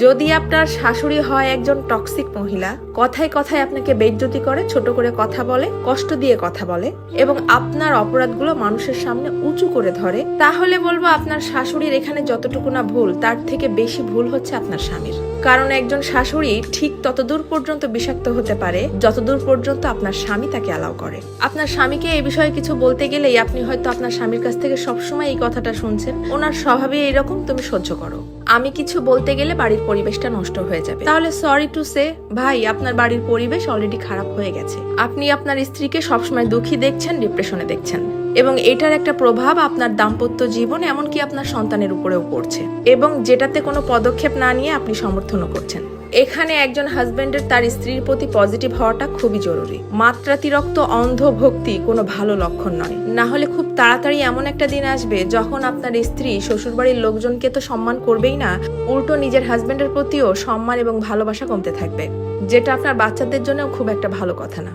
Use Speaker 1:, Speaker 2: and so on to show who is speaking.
Speaker 1: যদি আপনার শাশুড়ি হয় একজন টক্সিক মহিলা, কথায় কথায় আপনাকে বেইজ্জতি করে, ছোট করে কথা বলে, কষ্ট দিয়ে কথা বলে এবং আপনার অপরাধগুলো মানুষের সামনে উঁচু করে ধরে, তাহলে বলবো আপনার শাশুড়ির এখানে যতটুকু না ভুল, তার থেকে বেশি ভুল হচ্ছে আপনার স্বামীর। কারণ একজন শাশুড়ি ঠিক ততদূর পর্যন্ত বিষাক্ত হতে পারে যতদূর পর্যন্ত আপনার স্বামী তাকে অ্যালাউ করে। আপনার স্বামীকে এই বিষয়ে কিছু বলতে গেলেই আপনি হয়তো আপনার স্বামীর কাছ থেকে সবসময় এই কথাটা শুনছেন, ওনার স্বভাবে এইরকম, তুমি সহ্য করো। আমি কিছু বলতে গেলে বাড়ির পরিবেশটা নষ্ট হয়ে যাবে। তাহলে সরি টু সে ভাই, আপনার বাড়ির পরিবেশ অলরেডি খারাপ হয়ে গেছে। আপনি আপনার স্ত্রীকে সবসময় দুঃখী দেখছেন, ডিপ্রেশনে দেখছেন এবং এটার একটা প্রভাব আপনার দাম্পত্য জীবন এমনকি আপনার সন্তানের উপরেও পড়ছে এবং যেটাতে কোনো পদক্ষেপ না নিয়ে আপনি সমর্থনও করছেন। এখানে একজন হাজবেন্ডের তার স্ত্রীর প্রতি পজিটিভ হওয়াটা খুবই জরুরি। মাত্রাতিরিক্ত অন্ধ ভক্তি কোনো ভালো লক্ষণ নয়। না হলে খুব তাড়াতাড়ি এমন একটা দিন আসবে যখন আপনার স্ত্রী শ্বশুরবাড়ির লোকজনকে তো সম্মান করবেই না, উল্টো নিজের হাজবেন্ডের প্রতিও সম্মান এবং ভালোবাসা কমতে থাকবে, যেটা আপনার বাচ্চাদের জন্য খুব একটা ভালো কথা না।